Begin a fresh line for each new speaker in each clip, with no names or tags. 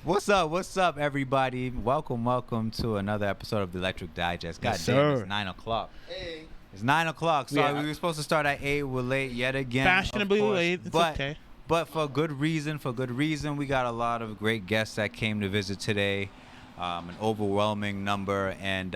What's up, everybody? Welcome to another episode of the Electric Digest. God damn, it's 9 o'clock.
Hey.
It's 9 o'clock. Sorry,
Yeah.
we were supposed to start at 8. We're late yet again.
Fashionably late. It's
but,
okay.
But for good reason. We got a lot of great guests that came to visit today. An overwhelming number, and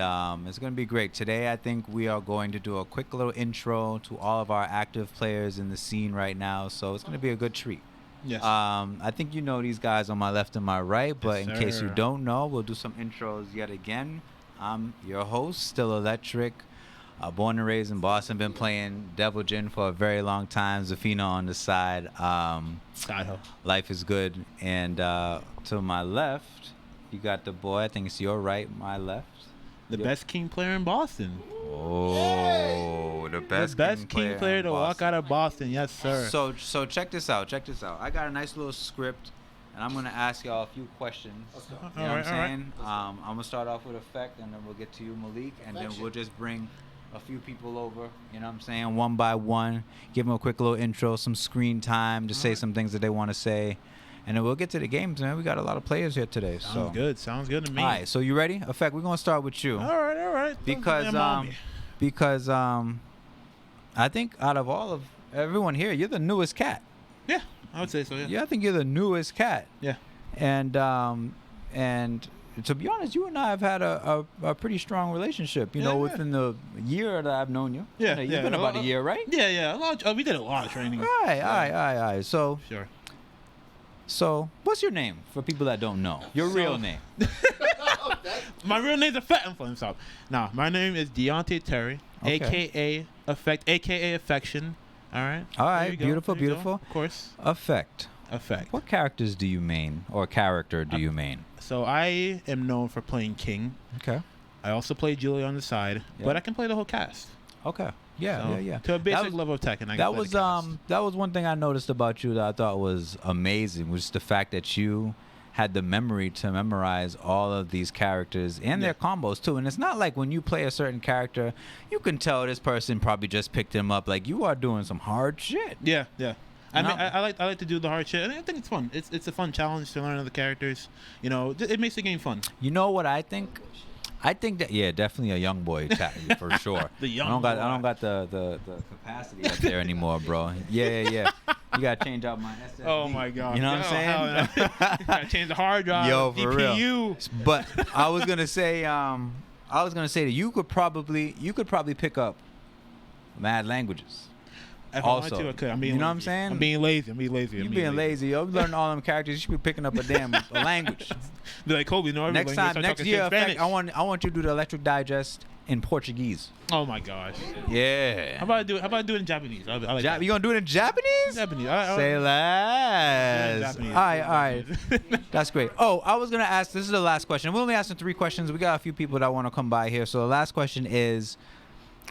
it's going to be great. Today, I think we are going to do a quick little intro to all of our active players in the scene right now, so it's going to be a good treat.
Yes.
I think you know these guys on my left and my right, but
Yes,
in case you
sir.
don't know, we'll do some intros yet again. I'm your host, StillElectric. Born and raised in Boston, been playing Devil Jin for a very long time. Zafina on the side.
Side hoe.
Life is good. And to my left, you got the boy. I think it's your right, my left.
The best king player in Boston.
Oh, the best
king player to walk out of Boston. Yes, sir.
So check this out. I got a nice little script, and I'm gonna ask y'all a few questions. You know what I'm saying? I'm gonna start off with Effect, and then we'll get to you, Malik, and then we'll just bring a few people over. You know what I'm saying? One by one, give them a quick little intro, some screen time to say some things that they want to say. And then we'll get to the games, man. We got a lot of players here today.
Sounds good. Sounds good to me.
All right, so you ready? Effect, we're going to start with you.
All right.
Because I think out of all of everyone here, you're the newest cat.
Yeah, I would say so, yeah.
Yeah, I think you're the newest cat.
Yeah.
And to be honest, you and I have had a pretty strong relationship, you know, within the year that I've known you.
Yeah,
You've been about a year, right?
Yeah. We did a lot of training.
All right. So,
Sure.
So, what's your name for people that don't know? Your real name.
My real name's Effect. I'm playing stop. Nah, my name is Deontay Terry,
Okay.
a.k.a. Effect, a.k.a. Affection. All right?
All right,
There you go.
beautiful,
There you go.
beautiful.
Of course.
Effect.
Effect.
What characters do you main, or character do you main?
So I am known for playing King.
Okay.
I also play Julie on the side,
Yeah.
but I can play the whole cast.
Okay. Yeah,
So,
yeah.
To a basic
was-
level of Tekken, I can
That
play
was
the cast.
that was one thing I noticed about you that I thought was amazing, was the fact that you had the memory to memorize all of these characters and their combos too. And it's not like when you play a certain character, you can tell this person probably just picked him up. Like, you are doing some hard shit.
Yeah. I mean,
No.
I like to do the hard shit, and I think it's fun. It's a fun challenge to learn other characters. You know, it makes the game fun.
You know what I think? I think that definitely a young boy cat for sure.
The young
I don't
boy.
got the capacity up there anymore, bro. Yeah. You gotta change out my SSD.
Oh my god!
You know what I'm saying?
saying? Gotta change the hard drive.
Yo, for real.
DPU.
But I was gonna say that you could probably pick up mad languages.
If
Also,
I wanted to, I could. I'm being
you know what I'm
lazy.
saying?
I'm being lazy.
You being lazy. Yo, you learn all them characters. You should be picking up a damn language.
Be like Kobe. No,
Next year, Effect, I want you to do the Electric Digest in Portuguese.
Oh my gosh.
Yeah.
How about I do it in Japanese? I like that.
You gonna do it in Japanese?
Japanese.
Say less.
Japanese.
All right. That's great. Oh, I was going to ask, this is the last question. We're only asking 3 questions. We got a few people that want to come by here. So the last question is,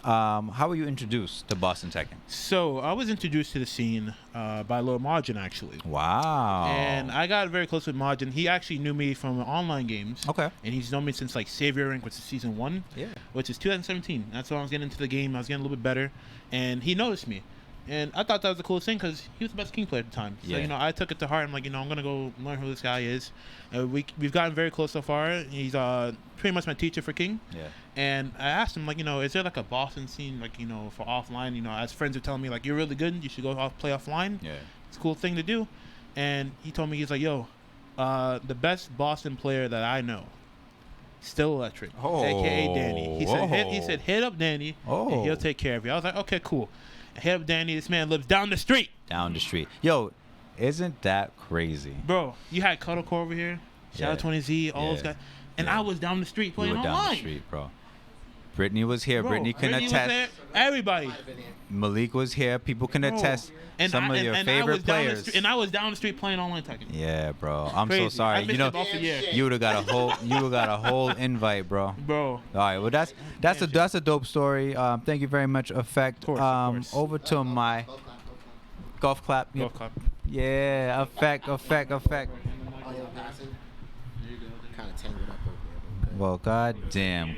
how were you introduced to BostonTekken?
So I was introduced to the scene by Lord Margin, actually.
Wow.
And I got very close with Margin. He actually knew me from online games.
Okay.
And he's known me since like Savior Rank, which is season 1.
Yeah.
Which is 2017. That's when I was getting into the game. I was getting a little bit better. And he noticed me. And I thought that was the coolest thing because he was the best King player at the time. So,
Yeah.
you know, I took it to heart. I'm like, you know, I'm going to go learn who this guy is. We've gotten very close so far. He's pretty much my teacher for King.
Yeah.
And I asked him, like, you know, is there like a Boston scene, like, you know, for offline? You know, as friends are telling me, like, you're really good. You should go play offline.
Yeah.
It's a cool thing to do. And he told me, he's like, yo, the best Boston player that I know, StillElectric, a.k.a. Danny. He said, hit up Danny, and he'll take care of you. I was like, okay, cool. Hit up Danny. This man lives down the street.
Down the street. Yo, isn't that crazy?
Bro, you had Cuddlecore over here. Shout out 20Z, all those guys. And I was down the street playing
You were
online.
down the street, bro. Brittany was here.
Bro,
Brittany can
Brittany was
attest.
there. Everybody.
Malik was here. People can attest. Some of your favorite players.
And I was down the street playing online Tekken.
Yeah, bro. I'm
Crazy.
so sorry.
I missed
You know,
it off a year.
you would have got a whole invite, bro.
Bro.
All right. Well, that's a dope story. Thank you very much, Effect.
Of course.
Over to my golf clap.
Golf clap.
Yeah, Effect.
Oh, yeah, passing. Kind of tangled up over there.
Well, goddamn.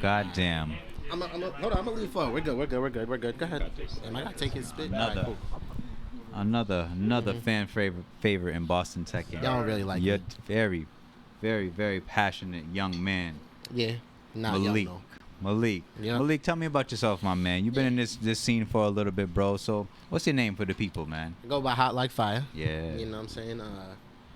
Hold on, I'm gonna leave forward. We're good. Go ahead. I gotta take his spit.
Another.
All right, cool.
another fan favorite in Boston Tekken.
Y'all don't really like
You're
me.
very, very, very passionate young man.
Yeah. Nah,
Malik.
y'all know.
Malik.
Yeah.
Malik, tell me about yourself, my man. You've been in this scene for a little bit, bro. So, what's your name for the people, man?
I go by HotLikeFiya.
Yeah.
You know what I'm saying?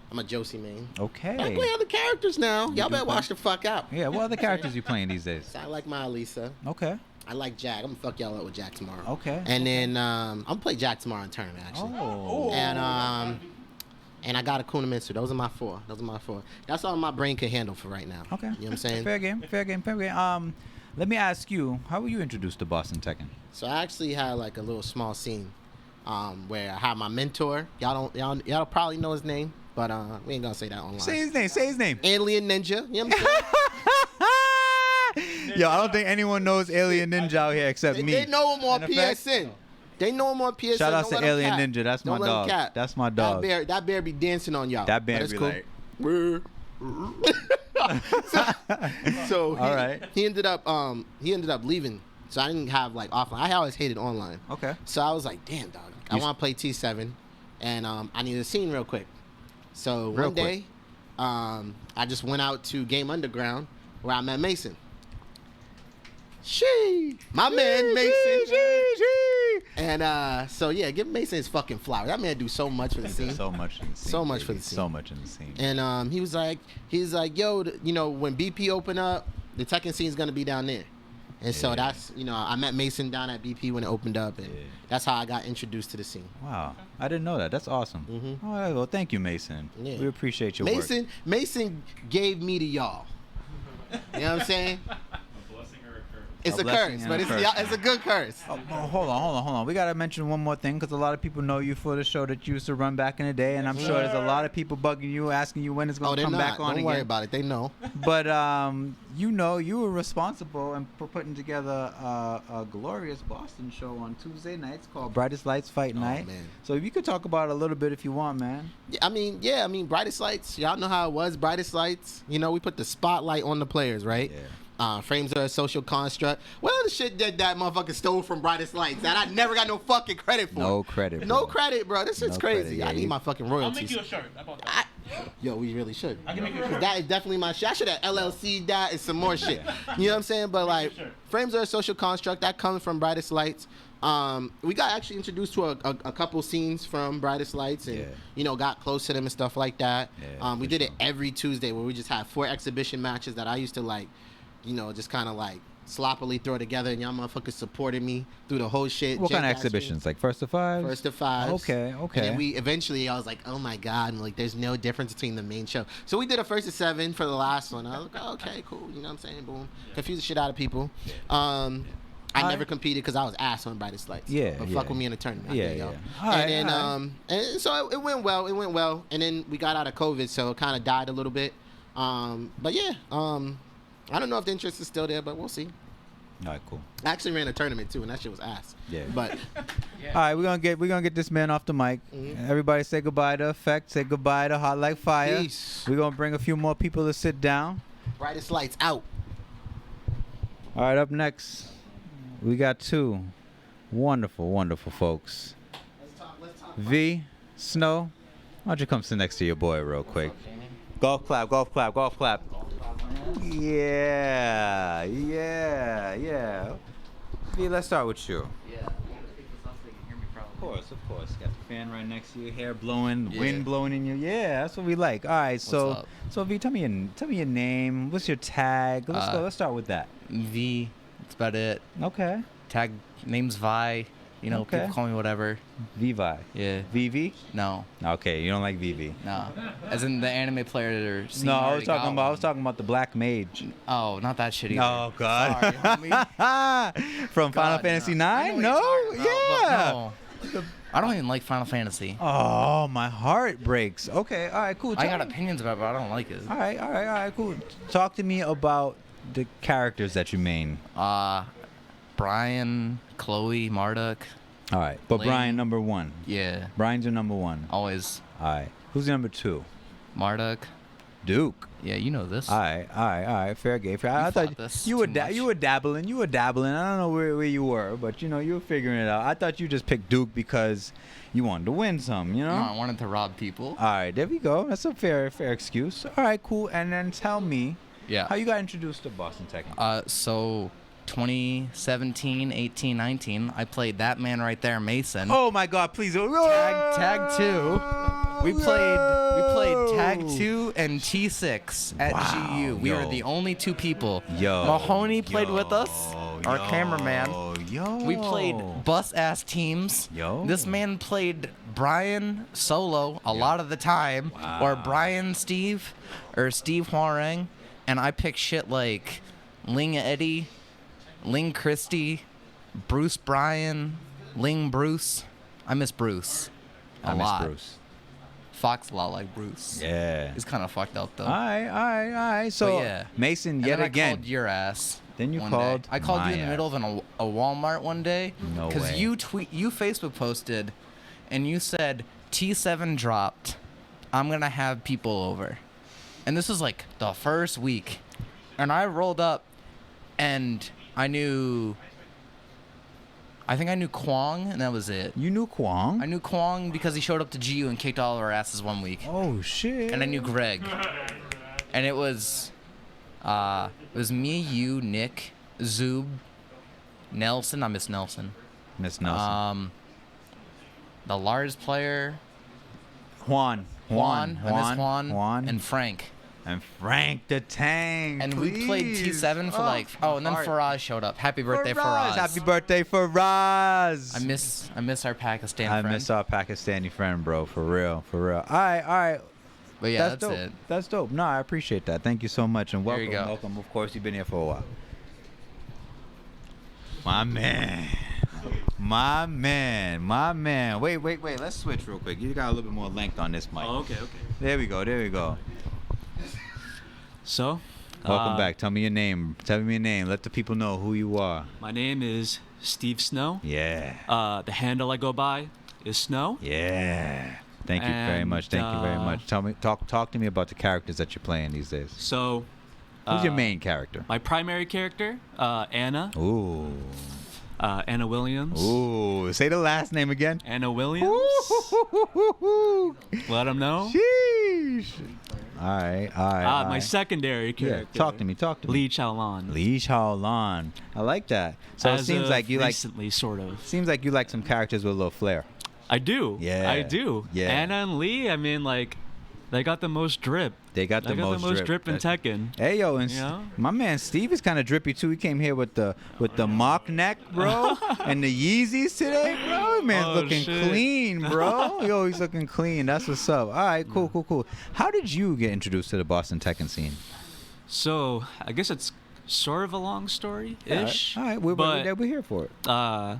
I'm a Josie main.
Okay.
I play other characters now. Y'all better watch the fuck out.
Yeah, what other characters you playing these days?
So I like my Alisa.
Okay.
I like Jack. I'm gonna fuck y'all up with Jack tomorrow.
Okay.
And then I'm gonna play Jack tomorrow in tournament actually.
Oh.
And I got a Kunamitsu. Those are my four. That's all my brain can handle for right now.
Okay.
You know what I'm saying?
Fair game. Let me ask you, how were you introduced to Boston Tekken?
So I actually had like a little small scene where I had my mentor. Y'all probably know his name, but we ain't gonna say that online.
Say his name.
Alien Ninja. You know what I'm saying?
Yo, I don't think anyone knows Alien Ninja out here except me.
They know him on
In effect,
PSN. They know him on PSN.
shout out
Don't
to
let him
Alien
cap.
Ninja. That's
Don't
my
let him
dog.
cap.
That's my dog.
That bear be dancing on y'all.
That bear
But it's
be
cool.
like,
So
all right.
he ended up leaving. So I didn't have like offline. I always hated online.
Okay.
So I was like, damn dog, I want to play T7, and I need a scene real quick. So
Real
one day, I just went out to Game Underground where I met Mason. My man Mason. And so yeah, give Mason his fucking flowers. That man do so much for the scene.
So much in the scene.
So much for
baby.
the scene.
So much in the scene.
And he's like, yo, you know, when BP open up, the Tekken scene's gonna be down there. And so that's, you know, I met Mason down at BP when it opened up, and that's how I got introduced to the scene.
Wow, I didn't know that. That's awesome.
Mm-hmm.
All right, well, thank you, Mason.
Yeah.
We appreciate your work.
Mason gave me to y'all. You know what I'm saying? It's a
blessing
curse,
and
but
a curse.
it's a good curse.
Oh, hold on. We got to mention one more thing because a lot of people know you for the show that you used to run back in the day, and I'm sure there's a lot of people bugging you, asking you when it's going to come back on
Don't
again.
worry about it. They know.
But you know, you were responsible for putting together a glorious Boston show on Tuesday nights called Brightest Lights Fight Night.
Man.
So if you could talk about it a little bit if you want, man.
I mean, Brightest Lights. Y'all know how it was. Brightest Lights. You know, we put the spotlight on the players, right?
Yeah.
Frames are a social construct. Well, the shit that motherfucker stole from Brightest Lights that I never got no fucking credit for.
No credit, bro.
No credit, bro. This shit's
No
crazy.
credit, yeah,
I need my fucking royalties.
I'll make you a shirt. How about that?
Yo, we really should.
I can make you a shirt.
That is definitely my shit. I should have LLC that and some more shit. You know what I'm saying? But like, frames are a social construct that comes from Brightest Lights. We got actually introduced to a couple scenes from Brightest Lights, and you know, got close to them and stuff like that.
Yeah,
we did it every Tuesday where we just had 4 exhibition matches that I used to like, you know, just kind of like sloppily throw together, and y'all motherfuckers supported me through the whole shit.
What kind of exhibitions? Like first to five?
First to five.
Okay.
And then we eventually, I was like, oh my God, and like there's no difference between the main show. So we did a first to 7 for the last one. I was like, oh, okay, cool. You know what I'm saying? Boom. Confused the shit out of people. I never competed because I was ass on Brightest Lights. But fuck with me in a tournament. And so it went well. And then we got out of COVID, so it kind of died a little bit. But yeah, I don't know if the interest is still there, but we'll see.
All right, cool.
I actually ran a tournament too, and that shit was ass.
Yeah.
But
all right, we're gonna get this man off the mic. Everybody say goodbye to Effect. Say goodbye to HotLikeFiya.
Peace.
We're gonna bring a few more people to sit down.
Brightest Lights out.
All right, up next, we got 2 wonderful, wonderful folks.
Let's talk
V, Snow, why don't you come sit next to your boy real quick? Golf clap. Yeah. V, let's start with you.
Yeah.
Of course. Got the fan right next to you, hair blowing, wind blowing in you. Yeah, that's what we like. All right, so V, tell me your name. What's your tag? Let's go. Let's start with that.
V. That's about it.
Okay.
Tag name's Vi. You know, people call me whatever.
Vivi.
Yeah.
Vivi?
No.
Okay, you don't like Vivi.
No. As in the anime player or
No, I was talking about the Black Mage.
Oh, not that shit either.
Oh God.
Sorry, homie.
From Final Fantasy 9? No? Yeah.
No. I don't even like Final Fantasy.
Oh, my heart breaks. Okay, all right, cool.
I got opinions about it, but I don't like it.
All right, cool. Talk to me about the characters that you main.
Bryan, Chloe, Marduk.
All right, but
Lane.
Bryan number 1.
Yeah.
Bryan's your number 1.
Always.
All right. Who's number 2?
Marduk.
Duke.
Yeah, you know this.
All right. Fair game. I thought
this
you were
too much.
you were dabbling. I don't know where you were, but you were figuring it out. I thought you just picked Duke because you wanted to win some.
No, I wanted to rob people.
All right, there we go. That's a fair excuse. All right, cool. And then tell me, how you got introduced to Boston Tekken?
So 2017, 18, 19, I played that man right there, Mason.
Oh my God! Please.
Tag 2. We played Tag 2 and T6 at GU. We were the only 2 people. Mahoney played with us, our cameraman. We played bus-ass teams. This man played Bryan solo a lot of the time, or Bryan Steve, or Steve Huarang, and I picked shit like Ling Eddie, Ling Christie, Bruce Bryan, Ling Bruce. I miss Bruce a lot.
Bruce.
Fahk's a lot like Bruce.
Yeah.
He's kind of fucked up, though.
All right. So, Mason, yet again.
I called your ass.
Then you called
day. I called
my
you in the middle of a Walmart one day.
No way.
Because you Facebook posted, and you said, T7 dropped. I'm going to have people over. And this was like the first week. And I rolled up, and I think I knew Kwong, and that was it.
You knew Kwong?
I knew Kwong because he showed up to GU and kicked all of our asses one week.
Oh, shit.
And I knew Greg. And it was me, you, Nick, Zoob, Nelson. I miss Nelson. The Lars player.
Juan.
I miss Juan. And Frank.
And Frank the Tank.
And we played T7 for and then Faraz showed up. Happy birthday, Faraz.
Happy birthday, Faraz.
I miss our Pakistan friend.
I miss our Pakistani friend, bro. For real. All right.
But yeah,
that's
dope.
It. That's dope. No, I appreciate that. Thank you so much, and welcome.
There you go.
Welcome. Of course, you've been here for a while. My man. Wait. Let's switch real quick. You got a little bit more length on this mic.
Oh, okay.
There we go.
So,
welcome back. Tell me your name. Let the people know who you are.
My name is Steve Snow.
Yeah.
The handle I go by is Snow.
Yeah. Thank you very much. Talk to me about the characters that you're playing these days.
So,
who's your main character?
My primary character, Anna.
Ooh.
Anna Williams.
Ooh. Say the last name again.
Anna Williams. Let them know.
Sheesh. All right.
My secondary character.
Yeah, talk to me.
Li Chaolan.
Li Chaolan. I like that. So it seems like you
recently, sort of.
Seems like you like some characters with a little flair.
I do.
Yeah.
I do.
Yeah.
Anna and Lee, I mean, like, they got the most drip.
They got the most
drip in Tekken.
Hey yo, and my man Steve is kind of drippy too. He came here with the mock neck, bro, and the Yeezys today, bro. Man's looking clean, bro. Yo, he's looking clean. That's what's up. All right, cool. How did you get introduced to the Boston Tekken scene?
So I guess it's sort of a long story ish.
All right, we're here for it.
I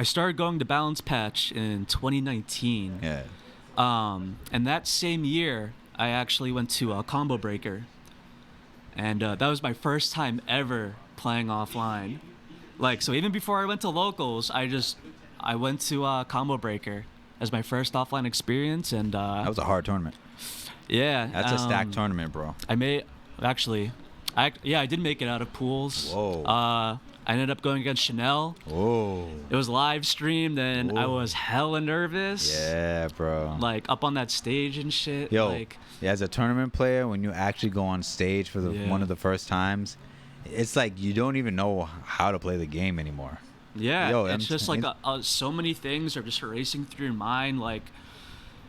started going to Balance Patch in 2019.
Yeah.
And that same year, I actually went to a Combo Breaker, and that was my first time ever playing offline. Like, so even before I went to locals, I went to Combo Breaker as my first offline experience, and
that was a hard tournament.
Yeah,
that's a stacked tournament, bro.
I did make it out of pools.
Whoa.
I ended up going against Chanel.
Whoa.
It was live streamed, and I was hella nervous.
Yeah, bro.
Like, up on that stage and shit.
Yo,
like,
as a tournament player, when you actually go on stage for one of the first times, it's like you don't even know how to play the game anymore.
Yeah, yo, it's just like so many things are just racing through your mind. Like,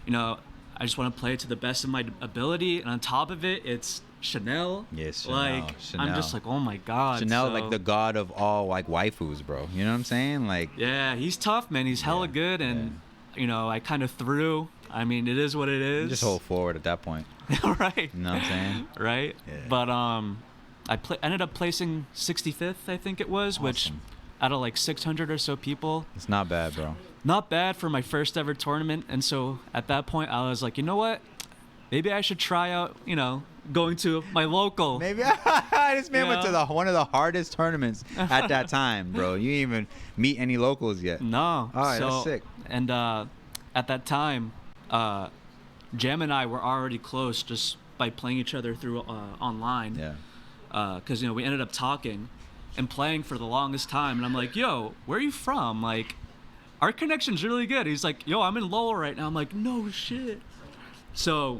I just want to play to the best of my ability, and on top of it, it's Chanel.
Yes, Chanel.
Like,
Chanel.
I'm just like, oh my god.
Chanel, like the god of all like waifus, bro. You know what I'm saying? Like,
yeah, he's tough, man. He's hella good, and I kind of threw. I mean, it is what it is.
You just hold forward at that point.
Right.
You know what I'm saying?
Right. Yeah. But I ended up placing 65th, I think it was, which out of like 600 or so people.
It's not bad, bro.
Not bad for my first ever tournament, and so at that point I was like, you know what? Maybe I should try out, going to my local.
Maybe this man went to one of the hardest tournaments at that time, bro. You didn't even meet any locals yet.
No.
All right, that's sick.
And at that time, Jam and I were already close, just by playing each other through online.
Yeah.
Because we ended up talking and playing for the longest time, and I'm like, yo, where are you from? Like, our connection's really good. He's like, yo, I'm in Lowell right now. I'm like, no shit. So,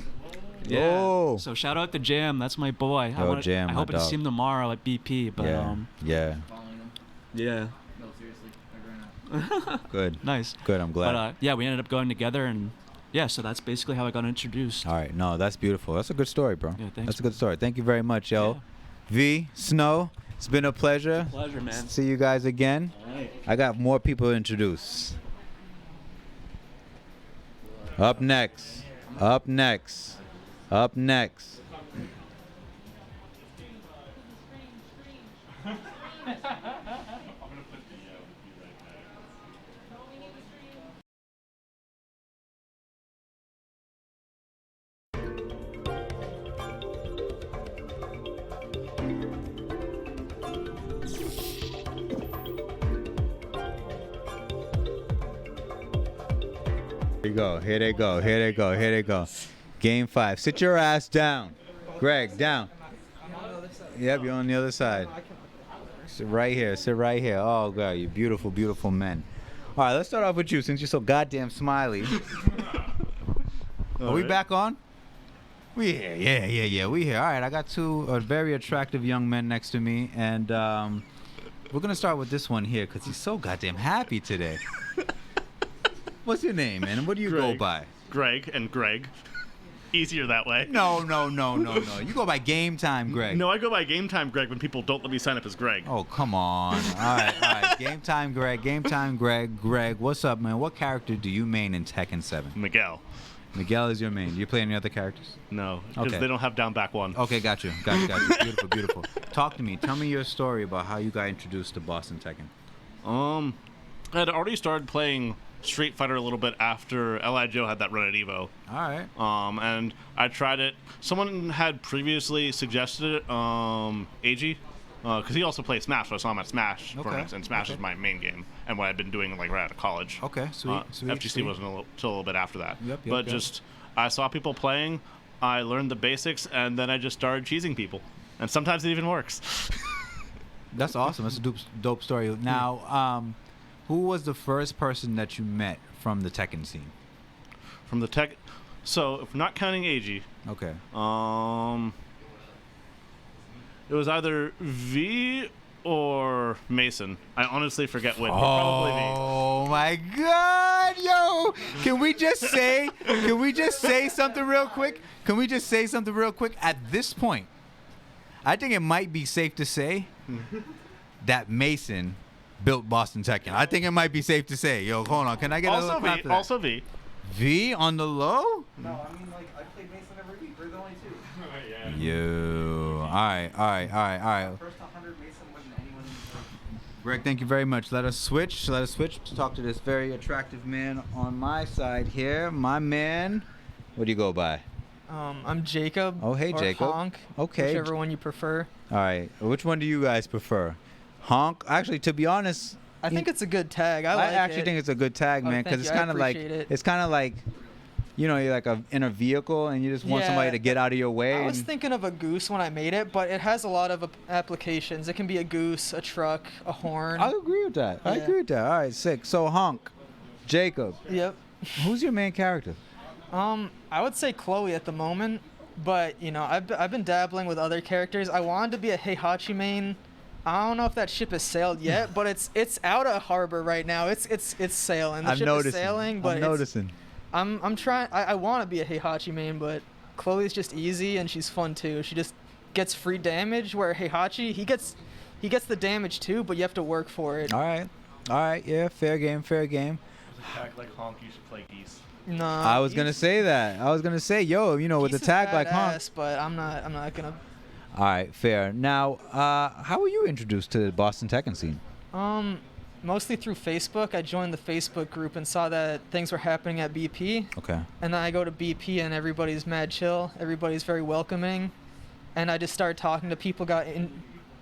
yeah.
Whoa.
So shout out to Jam. That's my boy.
Jam,
I
my
hope to
dog.
see him tomorrow at BP. But
yeah.
yeah.
No, seriously. Like right now.
Good.
Nice.
Good. I'm glad.
But yeah, we ended up going together, and yeah, so that's basically how I got introduced.
All right. No, that's beautiful. That's a good story, bro.
Yeah, thanks.
That's a good story. Thank you very much, yo.
Yeah.
V, Snow, it's been a pleasure.
Pleasure, man.
See you guys again.
All right.
I got more people to introduce. Up next. Up next. Up next. Here you go. Here they go. Here they go. Here they go. Game 5. Sit your ass down. Greg, down. Yep, you're on the other side. Sit right here. Sit right here. Oh, God, you beautiful, beautiful men. All right, let's start off with you since you're so goddamn smiley. Are we back on? We here. Yeah. We here. All right, I got two very attractive young men next to me, and we're going to start with this one here because he's so goddamn happy today. What's your name, man? What do you go by?
Greg and Greg. Easier that way.
No. You go by GameTimeGreg.
No, I go by GameTimeGreg when people don't let me sign up as Greg.
Oh, come on. All right. GameTimeGreg. Greg, what's up, man? What character do you main in Tekken 7?
Miguel.
Miguel is your main. Do you play any other characters?
No, because
Okay.
they don't have down back one.
Okay, got you. Beautiful. Talk to me. Tell me your story about how you got introduced to Boston Tekken.
I had already started playing Street Fighter a little bit after L.I. Joe had that run at Evo.
All right.
And I tried it. Someone had previously suggested it, AG, because he also plays Smash, so I saw him at Smash tournaments, and Smash is my main game, and what I've been doing like right out of college.
Okay, sweet.
FGC wasn't until a little bit after that.
Yep,
but
yep.
just, I saw people playing, I learned the basics, and then I just started cheesing people. And sometimes it even works.
That's awesome. That's a dope story. Now, who was the first person that you met from the Tekken scene?
From the tech, so if not counting AG,
Okay.
it was either V or Mason. I honestly forget which. But probably V.
Oh my God, yo! Can we just say something real quick? At this point, I think it might be safe to say that Mason built Boston Tekken. I think it might be safe to say. Yo, hold on. Can I get a
Also
little clap
V.
for that?
Also V.
V on the low?
No, I mean, like, I played Mason every week. We're the only two.
Yo. All right.
First 100 Mason wasn't anyone in the group.
Greg, thank you very much. Let us switch to talk to this very attractive man on my side here. My man. What do you go by?
I'm Jacob.
Oh, hey,
or
Jacob.
Honk,
Okay.
whichever one you prefer.
All right. Which one do you guys prefer? Honk? Actually, to be honest,
I think it's a good tag. I
I
like
actually
it.
think it's a good tag,
Oh,
man,
thank
because it's
you. I
kind of like
appreciate it.
you're like in a vehicle and you just want
Yeah.
somebody to get out of your way.
I was
and-
thinking of a goose when I made it, but it has a lot of applications. It can be a goose, a truck, a horn.
I agree with that.
Yeah.
All right, sick. So Honk, Jacob,
Yep.
who's your main character?
I would say Chloe at the moment, but I've been dabbling with other characters. I wanted to be a Heihachi main. I don't know if that ship has sailed yet, but it's out of harbor right now. It's sailing. The
I'm
ship
noticing.
is sailing, but
I'm noticing.
I'm trying. I want to be a Heihachi main, but Chloe's just easy and she's fun too. She just gets free damage, where Heihachi he gets the damage too, but you have to work for it.
All right. Yeah, fair game.
Act like Honk, you should play Geese.
No.
I was gonna say that. I was gonna say, yo, with a tag like Honk.
But I'm not gonna.
All right, fair. Now, how were you introduced to the Boston Tekken scene?
Mostly through Facebook. I joined the Facebook group and saw that things were happening at BP.
Okay.
And then I go to BP and everybody's mad chill. Everybody's very welcoming. And I just started talking to people, got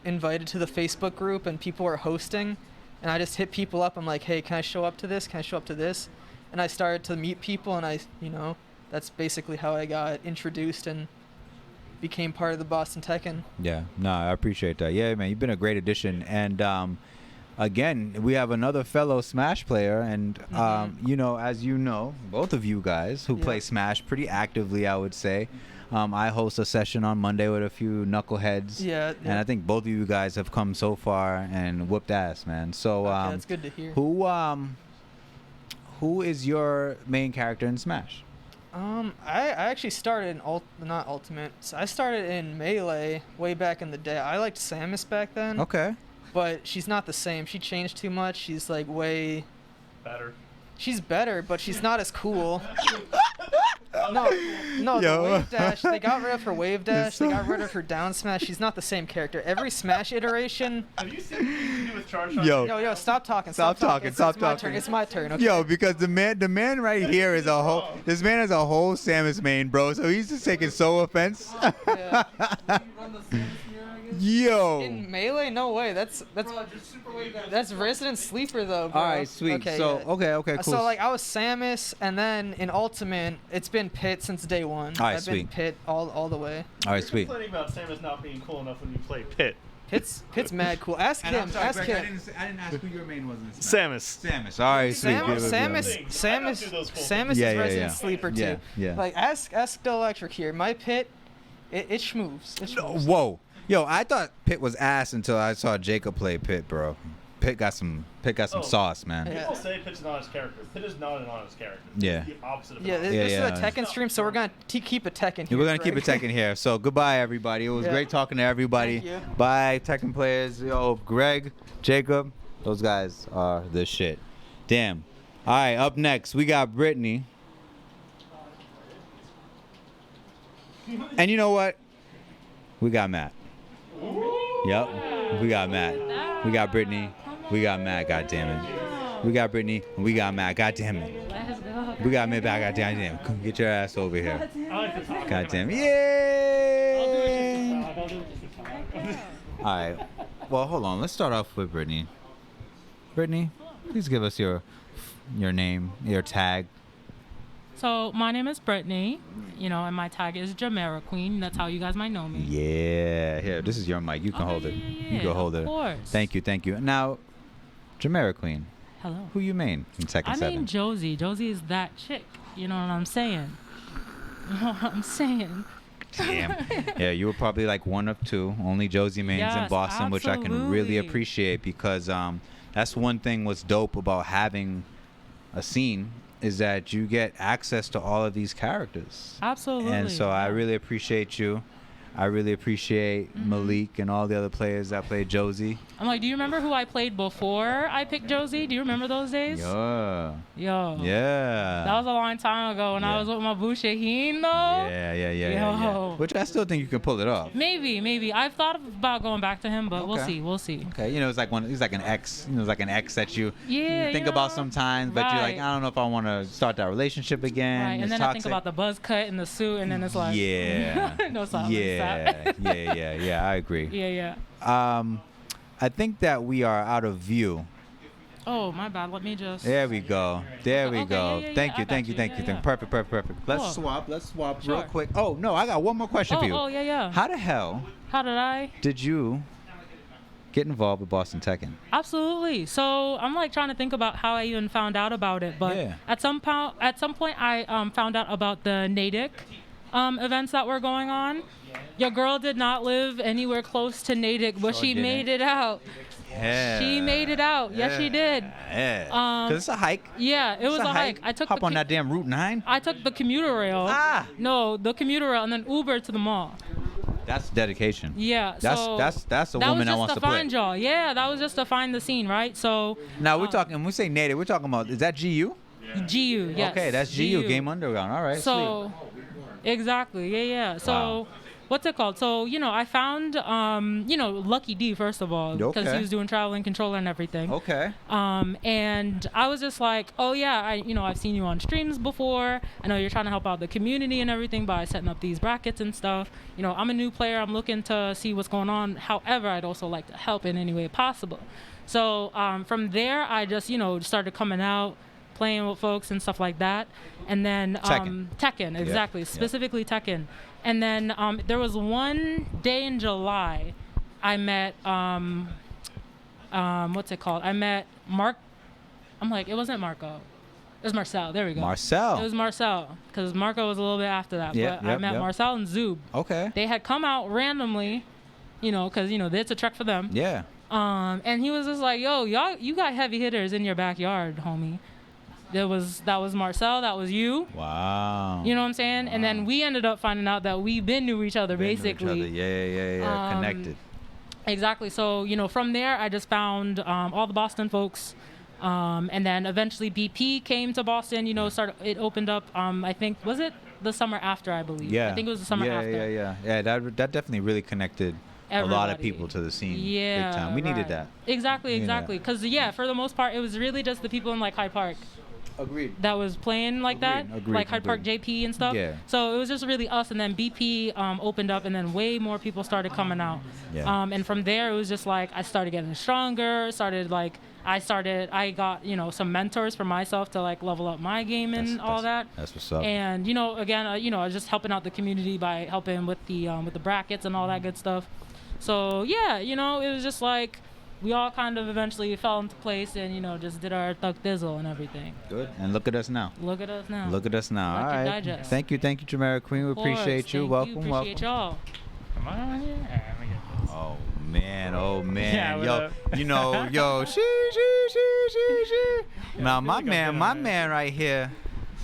invited to the Facebook group, and people were hosting. And I just hit people up. I'm like, hey, can I show up to this? Can I show up to this? And I started to meet people, and that's basically how I got introduced. And became part of the Boston Tekken.
Yeah, no, I appreciate that. Yeah, man, you've been a great addition. And again, we have another fellow Smash player, and you know, as you know, both of you guys who play Smash pretty actively, I would say. I host a session on Monday with a few knuckleheads.
Yeah.
And I think both of you guys have come so far and whooped ass, man. So
that's good to hear.
Who is your main character in Smash?
I actually started in not Ultimate. So I started in Melee way back in the day. I liked Samus back then.
Okay.
But she's not the same. She changed too much. She's like way better. She's better, but she's not as cool. No, the wave dash. They got rid of her wave dash. They got rid of her down smash. She's not the same character. Every Smash iteration.
Have you seen what you can do with charge shot?
Yo, stop talking. Stop talking. It's my turn. Okay.
Yo, because the man right here is a whole. This man is a whole Samus main, bro. So he's just taking so offense.
Yeah.
Yo.
In Melee, no way. That's Resident Sleeper though, bro.
All right, sweet.
Okay,
so okay, cool.
So like I was Samus, and then in Ultimate, it's been Pit since day one.
All right,
I've been Pit all the way.
All right, sweet.
Complaining about Samus not being cool enough when you play Pit.
Pit's mad cool. Ask him. Ask him.
I didn't ask who your main was.
Samus.
All right, sweet.
Samus is Resident Sleeper too.
Yeah.
Like ask StillElectric here. My Pit, it schmoves.
Whoa. Yo, I thought Pit was ass until I saw Jacob play Pit, bro. Pit got some sauce, man.
Yeah.
People say Pit's not his character. Pit is not an honest character.
Yeah.
He's the opposite of
This is a Tekken stream, so we're gonna keep a Tekken here.
We're gonna keep a Tekken here. So goodbye, everybody. It was great talking to everybody.
Thank you.
Bye, Tekken players. Yo, Greg, Jacob, those guys are the shit. Damn. All right, up next we got Brittany. And you know what? We got Matt. Yep, we got Matt. We got Brittany. We got Matt. God damn it. We got Brittany. We got Matt. God damn it. We got Matt back. God damn it. Come get your ass over here. God damn it. Yay! All right. Well, hold on. Let's start off with Brittany. Brittany, please give us your name, your tag.
So my name is Brittany, and my tag is Jameriqueen. That's how you guys might know me.
Yeah. Here, this is your mic. You can hold it. You can hold it.
Of course.
Thank you. Now, Jameriqueen.
Hello.
Who you main in Tekken 7?
I mean Josie. Josie is that chick. You know what I'm saying?
Damn. Yeah, you were probably like one of two only Josie mains in Boston, which I can really appreciate because that's one thing what's dope about having a scene is that you get access to all of these characters.
Absolutely.
And so I really appreciate you. I really appreciate Malik and all the other players that played Josie.
I'm like, do you remember who I played before I picked Josie? Do you remember those days?
Yeah.
Yo.
Yeah.
That was a long time ago when I was with my boo Shaheen, though.
Yeah. Which I still think you can pull it off.
Maybe. I've thought about going back to him, but we'll see.
Okay. It's like an ex. It's like an ex that you think about sometimes, but you're like, I don't know if I want to start that relationship again.
Right. And then
toxic.
I think about the buzz cut and the suit, and then it's like, no silence.
Yeah. I agree.
Yeah.
I think that we are out of view.
Oh, my bad. Let me just.
There we go.
Yeah,
Thank you. Perfect. Let's
Cool.
swap
Sure.
real quick. Oh, no, I got one more question for you.
Oh, yeah.
How the hell
How did I?
did you get involved with Boston Tekken?
Absolutely. So I'm like trying to think about how I even found out about it, but at some point I found out about the Natick events that were going on. Your girl did not live anywhere close to Natick, but she made it out.
Yeah.
She made it out. Yes, she did.
Yeah. Because it's a hike.
Yeah, it was a hike. I took
Hop on that damn Route 9.
I took the commuter rail. No, the commuter rail, and then Uber to the mall.
That's dedication.
Yeah.
That's a woman that wants to play.
That was just to find y'all. Yeah, that was just to find the scene, right? So.
Now we're talking. When we say Native, we're talking about. Is that GU?
GU. Yes.
Okay, that's GU. Game Underground. All right.
So.
Sweet.
Exactly. Yeah. So.
Wow.
What's it called? So, I found, Lucky D, first of all, because he was doing traveling controller and everything.
Okay.
And I was just like, oh, yeah, I've seen you on streams before. I know you're trying to help out the community and everything by setting up these brackets and stuff. I'm a new player. I'm looking to see what's going on. However, I'd also like to help in any way possible. So from there, I just, started coming out. playing with folks and stuff like that. And then Tekken, exactly, specifically Tekken. And then there was one day in July, I met what's it called? I met Mark. I'm like, it wasn't Marco. It was Marcel. There we go.
Marcel.
It was Marcel, because Marco was a little bit after that. But I met Marcel and Zoob.
Okay.
They had come out randomly, because it's a trek for them.
Yeah.
And he was just like, yo, y'all, you got heavy hitters in your backyard, homie. That was Marcel. That was you.
Wow.
You know what I'm saying? Wow. And then we ended up finding out that we've been to each other, basically.
Yeah. Connected.
Exactly. So, from there, I just found all the Boston folks. And then eventually BP came to Boston, it opened up, I think, was it the summer after, I believe?
Yeah.
I think it was the summer after.
Yeah, that definitely really connected a lot of people to the scene.
Yeah.
Big time. We needed that.
Exactly. Because, for the most part, it was really just the people in, like, Hyde Park.
Agreed.
That was playing like that. Like Hyde Park JP and stuff.
Yeah.
So it was just really us, and then BP opened up, and then way more people started coming out.
Yeah.
And from there, it was just like I started getting stronger, I got, some mentors for myself to like level up my game and all that.
That's what's up.
And, again, I was just helping out the community by helping with the brackets and all that good stuff. So, yeah, it was just like we all kind of eventually fell into place and, just did our thug thizzle and everything.
Good. And look at us now.
All
right.
Digest.
Thank you, Jameriqueen. We appreciate you. Welcome.
Appreciate y'all.
Come on here.
Oh man.
Yeah,
yo, she. Now my man right here.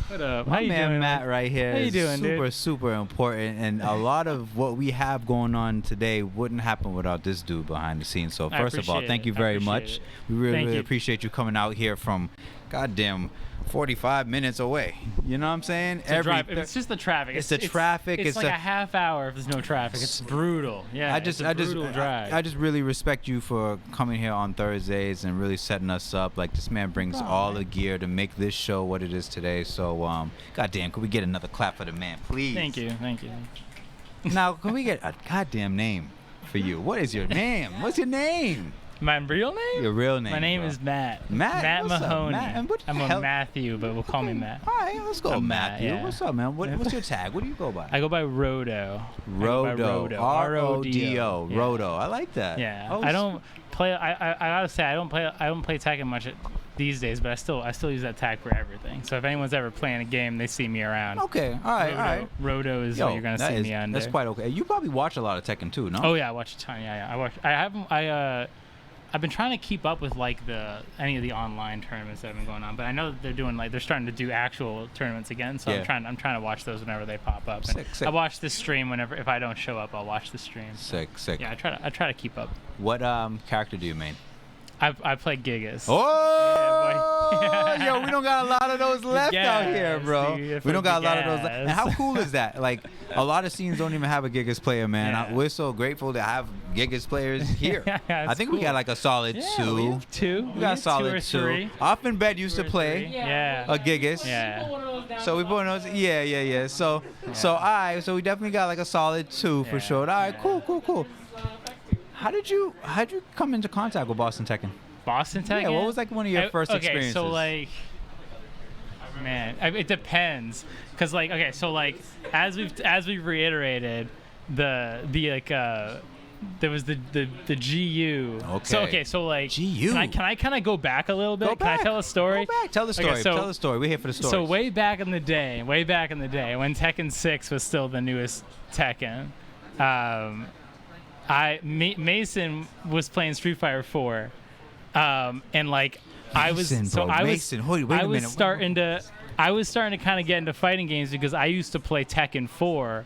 What up?
My man Matt right here is
doing,
super important, and a lot of what we have going on today wouldn't happen without this dude behind the scenes. So first of all, thank you very much. We really appreciate you coming out here from goddamn 45 minutes away. You know what I'm saying?
It's just the traffic.
It's the traffic.
It's like a half hour if there's no traffic. It's brutal. Yeah.
I just really respect you for coming here on Thursdays and really setting us up. Like, this man brings all the gear to make this show what it is today. So goddamn, could we get another clap for the man, please?
Thank you.
Now, can we get a goddamn name for you? What is your name? What's your name?
My real name?
Your real name.
My name is Matt.
Matt
Mahoney.
Matt?
I'm a Matthew, but we'll call me Matt.
All right, let's go, Matthew.
Matt, yeah.
What's up, man? What's your tag? What do you go by?
I go by Rodo.
Rodo. R-O-D-O.
Yeah.
Rodo. I like that.
Yeah.
Oh,
I don't play. I gotta say I don't play Tekken much these days, but I still use that tag for everything. So if anyone's ever playing a game, they see me around.
Okay. All right.
Rodo is what you're gonna see me under.
That's quite okay. You probably watch a lot of Tekken too, no?
Oh yeah, I watch a ton. Yeah. I've been trying to keep up with like any of the online tournaments that have been going on, but I know that they're starting to do actual tournaments again. So I'm trying to watch those whenever they pop up.
Sick.
I watch the stream if I don't show up, I'll watch the stream.
Sick.
Yeah, I try to keep up.
What character do you main?
I play Gigas.
Oh, yeah, yo, we don't got a lot of those left out here, bro.
Dude,
we don't got a lot of those left. And how cool is that? Like, a lot of scenes don't even have a Gigas player, man.
Yeah.
We're so grateful to have Gigas players here. I think
cool.
we got like a solid two.
We have two.
We got a solid
two. Or three.
Off in bed used to play a Gigas.
Yeah.
So we put those. Yeah. So we definitely got like a solid two for sure. All right, cool. How did you come into contact with BostonTekken?
BostonTekken?
Yeah, what was like one of your first experiences?
Okay, so like, man, it depends, cause like, okay, so like, as we've reiterated, there was the GU.
Okay.
So like,
GU.
Can I kind of go back a little bit?
Go back.
Can I tell a story?
Go back. Tell the story.
Okay,
Tell the story. We're here for the story.
So way back in the day, when Tekken 6 was still the newest Tekken, Mason was playing Street Fighter 4, and like I was starting to kind of get into fighting games because I used to play Tekken 4,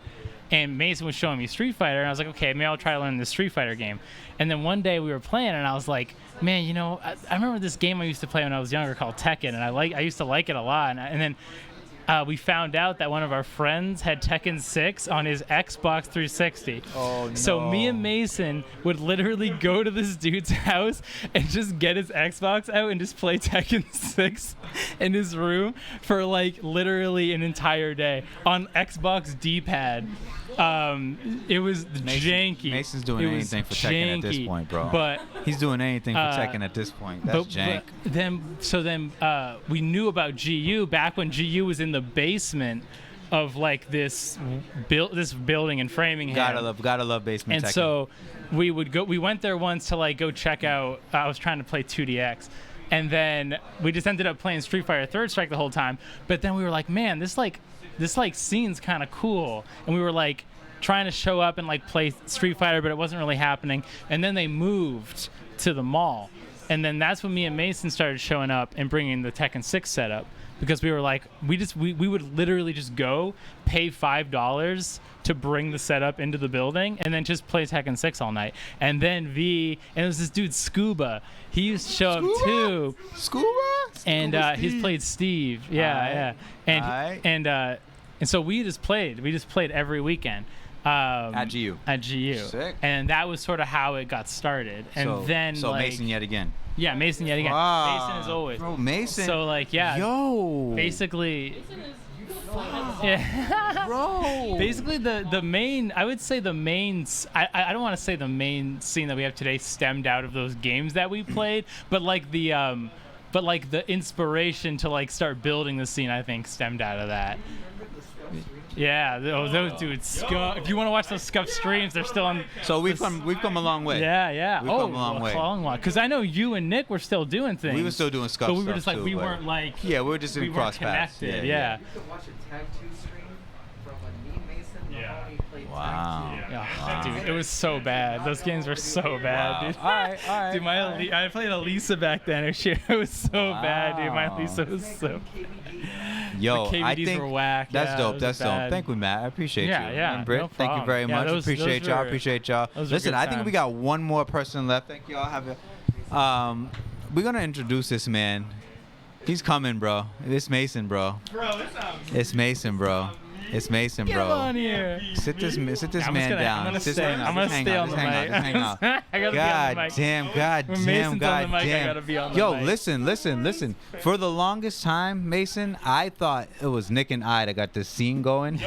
and Mason was showing me Street Fighter, and I was like, okay, maybe I'll try to learn the Street Fighter game. And then one day we were playing, and I was like, man, I remember this game I used to play when I was younger called Tekken, and I used to like it a lot, and then
we found out that one of our friends had Tekken 6 on his Xbox 360.
Oh, no.
So me and Mason would literally go to this dude's house and just get his Xbox out and just play Tekken 6 in his room for like literally an entire day on Xbox D-pad. It was janky.
Mason's doing anything for Tekken at this point, bro.
But
he's doing anything for Tekken at this point. That's jank.
But then we knew about GU back when GU was in the basement of like this building in Framingham.
Gotta love basement
And
Tekken.
so we went there once to like go check out. I was trying to play 2DX. And then we just ended up playing Street Fighter Third Strike the whole time. But then we were like, man, this scene's kind of cool. And we were like trying to show up and like play Street Fighter, but it wasn't really happening. And then they moved to the mall. And then that's when me and Mason started showing up and bringing the Tekken 6 setup. Because we were like, we would literally just go pay $5 to bring the setup into the building and then just play Tekken 6 all night. And then and it was this dude Scuba. He used to show up too.
Scuba?
And he's played Steve. Yeah. And so we just played every weekend.
At GU.
Sick. And that was sort of how it got started. And then
Mason yet again.
Yeah, Mason yet again.
Wow.
Mason as always.
Bro, Mason.
So like, yeah.
Yo.
Basically. Yeah.
Bro.
Basically, the main. I would say the main. I don't want to say the main scene that we have today stemmed out of those games that we played, but like the inspiration to like start building the scene, I think, stemmed out of that. Yeah, those dudes. If you want to watch those Scuff streams, they're still on.
So we've come a long way.
Yeah.
We've come a long way.
Because I know you and Nick were still doing things.
We were still doing Scuff
but we were
stuff
just like
too,
we weren't like.
Yeah, we were just in cross paths.
Connected.
You
Yeah.
could watch a Tag 2 stream from when me, Mason, Mahoney played
Wow.
Tag 2.
Yeah. Dude, it was so bad. Those games were so bad, dude.
All right.
Dude, I played Elisa back then. It was so bad, dude. My Elisa was so.
Yo,
the KVDs
I think
were whack.
that's dope. That's
bad.
dope. Thank you, Matt. I appreciate you.
Yeah.
And Britt,
No
thank you
problem.
very much.
Those
Appreciate y'all. Appreciate y'all. Listen, I think we got one more person left. Thank y'all. We're gonna introduce this man. He's coming, bro. It's Mason, bro. It's Mason, bro. It's Mason, bro.
Get on here.
Sit this man down.
I'm gonna stay on the mic. I gotta be on the mic.
God damn. Yo,
mic.
listen. For the longest time, Mason, I thought it was Nick and I that got this scene going.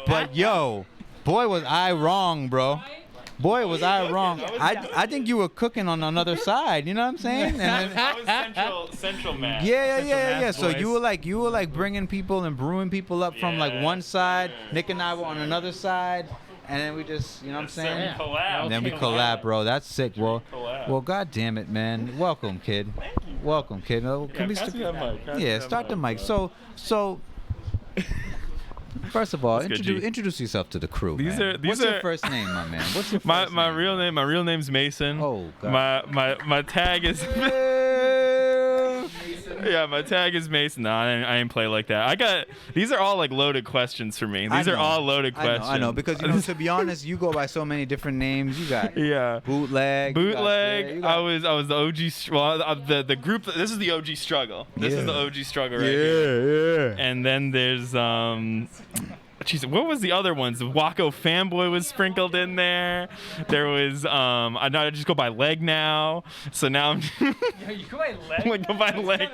But yo, boy, was I wrong, bro. Boy, was I wrong. I think you were cooking on another side. You know what I'm saying? And then,
I was central man.
Yeah. So you were like bringing people and brewing people up from like one side. Nick and I were on another side, and then we just, you know what I'm saying?
Yeah. Collab.
And then we collab, bro. That's sick. Well, god damn it, man. Welcome, kid. Welcome, kid. Can we start the mic. So. First of all, introduce yourself to the crew. What's your first name, my man? What's your first name?
My real name? My real name's Mason.
Oh God.
My tag is. Yeah, my tag is Mason. No, I ain't play like that. These are all like loaded questions for me. These are all loaded questions.
I know because to be honest, you go by so many different names. You got Bootleg.
I was the OG. Well, the group. This is the OG struggle. This is the OG struggle right here. Yeah. And then there's Jeez, what was the other ones? The Waco Fanboy was sprinkled in there. There was I just go by Leg now. So now I'm
you go by Leg?
I go by Leg.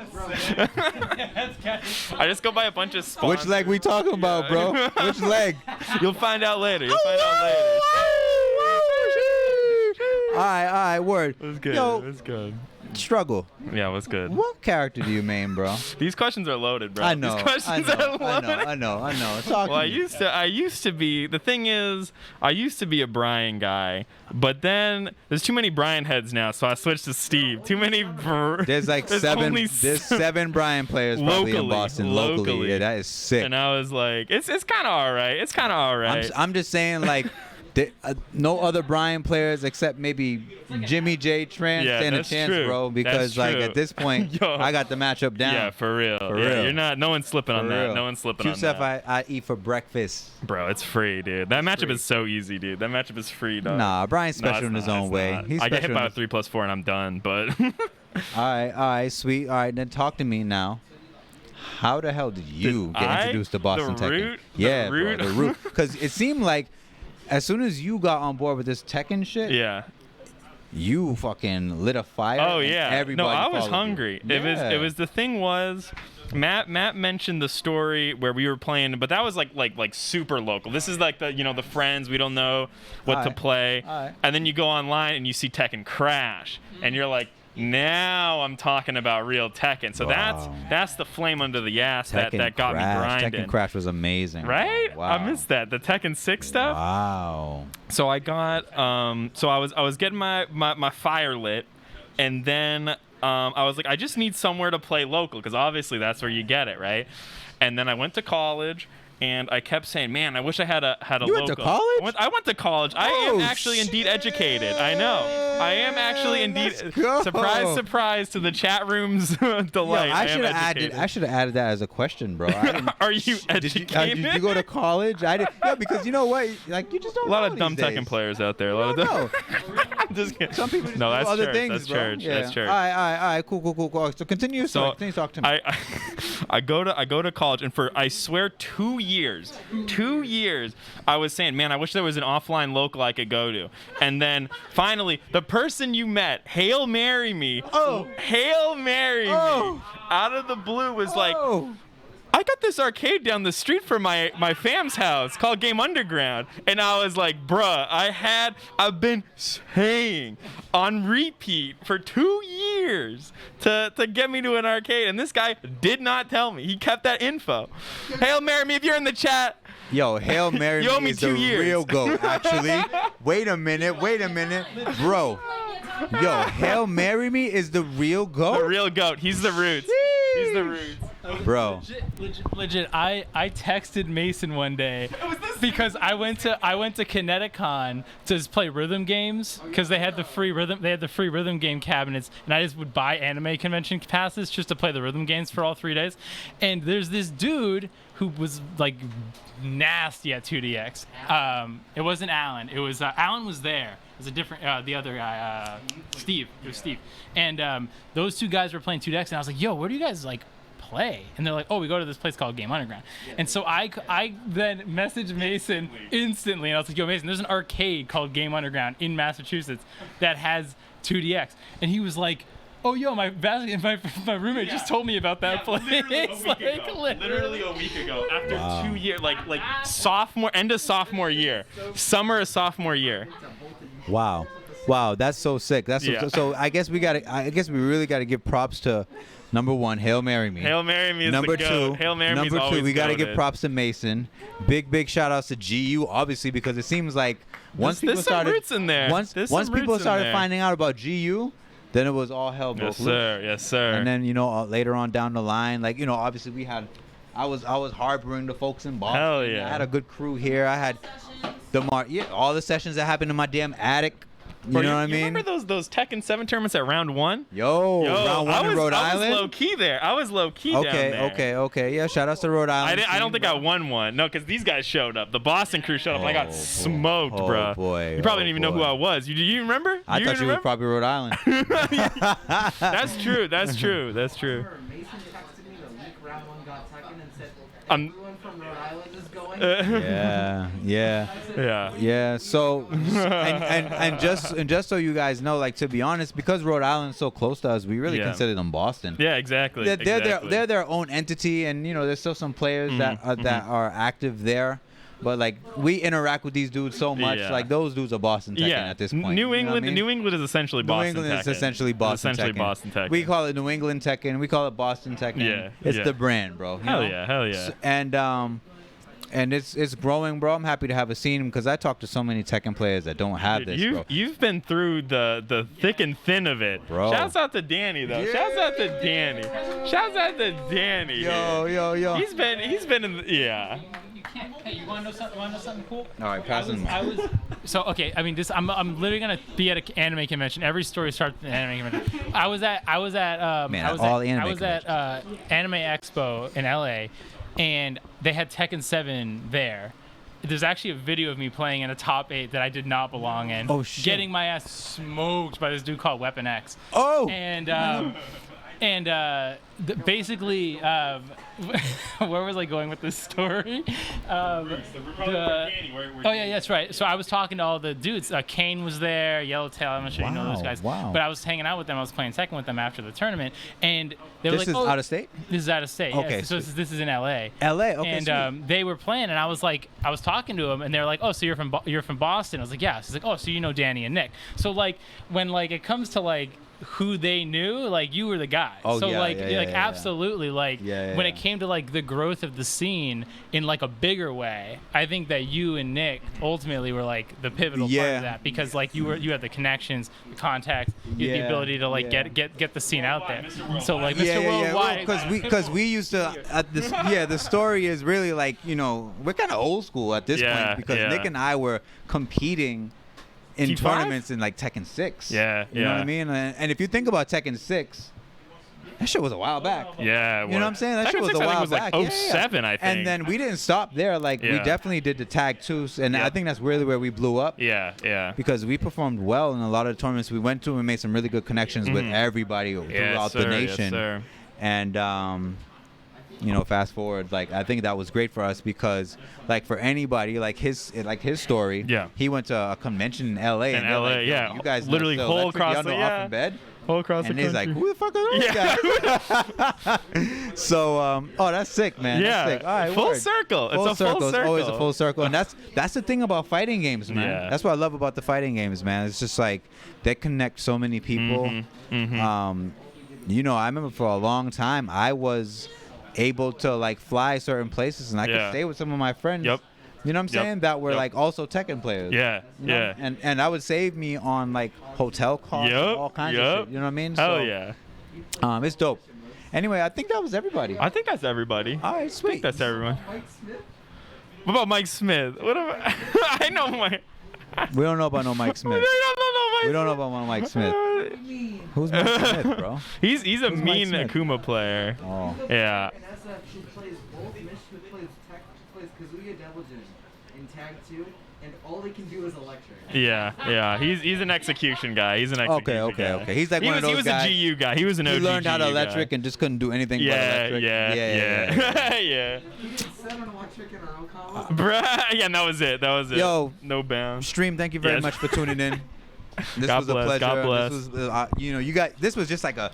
I just go by a bunch of sponsors.
Which leg we talking about, bro? Which leg?
You'll find out later.
All right, word.
It was good.
Yo,
it was good.
Struggle.
Yeah, it was good.
What character do you main, bro?
These questions are loaded, bro.
I know.
These questions are loaded.
I know. Talk to me.
I used to be. The thing is, I used to be a Bryan guy, but then there's too many Bryan heads now, so I switched to Steve. Too many.
There's like seven. There's 7 Bryan players probably in Boston locally. Yeah, that is sick.
And I was like, it's kind of all right.
I'm just saying like. No other Bryan players except maybe Jimmy J Trent stand a chance, bro. Because like at this point, I got the matchup down.
Yeah, for real. You're not. No one's slipping on that. No one's slipping on that.
Stuff I eat for breakfast.
Bro, it's free, dude. That matchup is so easy, dude. That matchup is free, dog.
Nah, Bryan's special in his own way.
I get hit by a 3+4 and I'm done. But
all right, sweet. All right, then talk to me now. how the hell did you get introduced to Boston Tekken?
The root.
Because it seemed like as soon as you got on board with this Tekken shit, you fucking lit a fire.
Oh yeah.
Everybody
I was
followed
hungry.
You.
It was the thing was. Matt mentioned the story where we were playing, but that was like super local. This is like the friends, we don't know what to play. And then you go online and you see Tekken crash and you're like, now I'm talking about real Tekken. So that's the flame under the ass that got me grinding.
Tekken Crash was amazing.
Right?
Wow.
I missed that. The Tekken 6 stuff.
Wow.
So I got so I was getting my fire lit, and then I was like, I just need somewhere to play local, because obviously that's where you get it, right? And then I went to college, and I kept saying, man, I wish I had a
You
local.
went to college?
I went to college. I am actually indeed educated. I know. I am actually indeed. Surprise to the chat room's delight.
Yo, I should have added that as a question, bro.
Are you educated?
Did you go to college? I didn't. Yeah, because you know what? Like, you just don't know.
A lot of dumb Tekken players out there. I'm just kidding.
Some people just
no,
do
that's
other
church.
things,
That's
bro.
church.
Yeah.
That's church.
All right, cool. So continue talking to me.
I go to college, and for I swear 2 years, I was saying, man, I wish there was an offline local I could go to. And then finally, the person you met, Hail Mary me, out of the blue was like, I got this arcade down the street from my fam's house called Game Underground. And I was like, bruh, I've been saying on repeat for 2 years to get me to an arcade. And this guy did not tell me. He kept that info. Hail Mary me if you're in the chat.
Yo, Hail Mary
You owe
me
me
is
2
the
years.
real GOAT, actually. Wait a minute. Bro. Yo, Hail Mary me is the real GOAT?
The real GOAT. He's the roots. He's the roots.
Bro.
Legit. I texted Mason one day because I went to Kineticon to just play rhythm games, because they had the free rhythm game cabinets, and I just would buy anime convention passes just to play the rhythm games for all 3 days. And there's this dude who was like nasty at 2DX. It wasn't Alan. It was Alan was there. It was a different the other guy, Steve. It was Steve. And those two guys were playing 2DX, and I was like, yo, where do you guys like play? And they're like, oh, we go to this place called Game Underground. And so I then messaged Mason instantly, and I was like, yo, Mason, there's an arcade called Game Underground in Massachusetts that has 2DX. And he was like, oh, yo, my roommate just told me about that place.
Literally a week ago. After 2 years, like end of sophomore year, summer of sophomore year.
Wow, that's so sick. So I guess we really gotta give props to number one, Hail Mary me.
Hail Mary me is
number
the
two.
GOAT. Hail Mary me is
Number two,
always
we gotta
goated.
give props to Mason. Big shout outs to GU, obviously, because it seems like once people started finding out about GU, then it was all hell broke loose.
Yes, sir.
And then later on down the line, obviously I was harboring the folks in Boston.
Hell yeah.
I had a good crew here. I had all the sessions that happened in my damn attic. You know what I mean?
Remember those Tekken 7 tournaments at round 1?
Yo, round 1 in Rhode Island?
I was low key there. I was low key down there.
Okay. Yeah, shout outs to Rhode Island.
I don't think I won one. No, because these guys showed up. The Boston crew showed up, and I got smoked, bro.
Boy.
You probably didn't even know who I was. You remember?
I thought you were probably Rhode Island.
That's true.
Mason texted me the week round 1 got Tekken and said, everyone from Rhode Island is going.
Yeah. So, and just so you guys know, to be honest, because Rhode Island's so close to us, we really consider them Boston.
Yeah, exactly.
They're their own entity, and there's still some players that are active there. But we interact with these dudes so much.
Yeah.
Those dudes are Boston Tekken at this point.
New England is essentially Boston Tekken.
New England is essentially Boston Tekken. We call it New England Tekken. We call it Boston Tekken.
Yeah.
It's the brand, bro.
Hell yeah.
And it's growing, bro. I'm happy to have a scene because I talk to so many Tekken players that don't have this, bro.
You've been through the thick and thin of it,
bro.
Shouts out to Danny though.
Yeah.
Shouts out to Danny.
Yo.
He's been in
Hey, you want to know something cool?
All right, pass him.
So okay, I mean, I'm literally gonna be at an anime convention. Every story starts at an anime convention. I was at Anime Expo in LA, and they had Tekken 7 there. There's actually a video of me playing in a top 8 that I did not belong in.
Oh shit!
Getting my ass smoked by this dude called Weapon X.
Oh.
And And basically, where was I going with this story? Oh yeah, that's right. So I was talking to all the dudes. Kane was there, Yellowtail. I'm not sure you know those guys.
Wow.
But I was hanging out with them. I was playing Tekken with them after the tournament, and they were
This
like,
is out of state?
This is out of state.
Okay,
Yeah. So this is in L.A.
L.A. Okay.
And they were playing, and I was talking to them, and they're like, "Oh, so you're from Boston?" I was like, "Yeah." So he's like, "Oh, so you know Danny and Nick?" So like when like it comes to like who they knew, like you were the guy.
Oh,
so
yeah,
like
yeah,
absolutely like when it came to like the growth of the scene in like a bigger way, I think that you and Nick ultimately were like the pivotal part of that, because like you had the connections, the contacts, you had the ability to like get the scene out there. So like Mr. Worldwide,
because we used to the story is really like, you know, we're kind of old school at this point, because Nick and I were competing in
T5?
tournaments in like Tekken 6.
Yeah,
you know what I mean? And if you think about Tekken 6, that shit was a while back.
Yeah,
you know what I'm saying? That
Tekken
shit was
6,
a while
was
back.
Like 07, I think.
And then we didn't stop there. Like we definitely did the tag 2s, and I think that's really where we blew up.
Yeah.
Because we performed well in a lot of the tournaments we went to, and made some really good connections with everybody throughout the nation.
Yes, sir.
And you know, fast forward, like I think that was great for us, because like for anybody, like his story, he went to a convention in LA,
in LA,
like, you guys
literally
know
whole across
y'all
the
know off from bed.
Whole across
and
the
he's
country.
like, who the fuck are those guys? So that's sick, man.
Yeah,
that's sick. All right,
full
word.
circle.
Full
It's a full circle.
It's always a full circle, and that's the thing about fighting games, man.
Yeah.
That's what I love about the fighting games, man. It's just like they connect so many people. You know, I remember for a long time I was able to like fly certain places, and I could stay with some of my friends.
Yep.
You know what I'm saying? That were like also Tekken players.
Yeah.
You know? And that would save me on like hotel costs, and all kinds of shit. You know what I mean?
Hell yeah.
It's dope. Anyway, I think that was everybody.
I think that's everybody.
All right, sweet.
I think that's everyone. What about Mike Smith? What about I know Mike.
We don't know about no Mike Smith. We don't know about no Mike Smith. Who's Mike Smith, bro?
He's a
Who's
mean Akuma player.
Oh.
Yeah.
And SF, she plays both. She plays Kazuya Diligent in Tag 2, and all he can do is electric.
Yeah. He's an execution guy. He's an execution guy.
Okay. He's like one of those guys.
He was a GU guy. He was an OG.
He learned how to
GU
electric
guy.
and just couldn't do anything but electric.
Yeah. Bruh, yeah, that was it.
Yo,
no bounds.
Stream, thank you very much for tuning in. This
God
was a
bless,
pleasure.
God bless.
This was, you know, this was just like a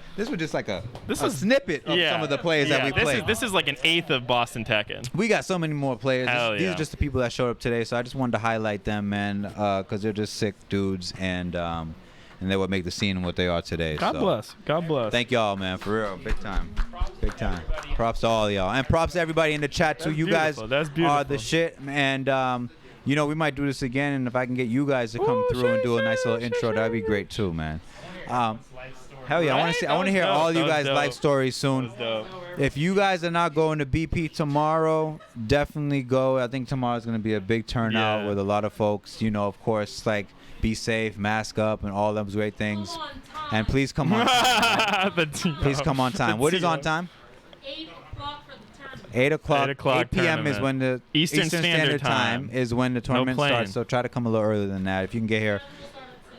snippet of some of the players that we played.
This is like an eighth of Boston Tekken.
We got so many more players.
Hell
These are just the people that showed up today, so I just wanted to highlight them, man, because they're just sick dudes, and they would make the scene what they are today.
God bless. God bless.
Thank y'all, man, for real, big time. Big time. Props to all y'all, and props to everybody in the chat too. You guys are the shit, and you know, we might do this again, and if I can get you guys to come through and do a nice little intro, that'd be great too, man. Hell yeah, I want to hear all you guys' life stories soon. If you guys are not going to BP tomorrow, definitely go. I think tomorrow's going to be a big turnout with a lot of folks. You know, of course, like be safe, mask up, and all those great things. And please come on time. Please come on time. What is on time?
8 o'clock for the tournament.
8 o'clock.
8
p.m. is when the
Eastern Standard Time
is when the tournament starts. So try to come a little earlier than that if you can get here.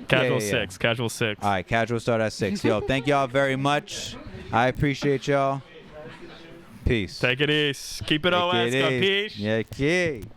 Casual 6. Casual 6.
All right, casual start at 6. Yo, thank y'all very much. I appreciate y'all. Peace.
Take it easy. Keep it OS. Peace.
Yeah, kid.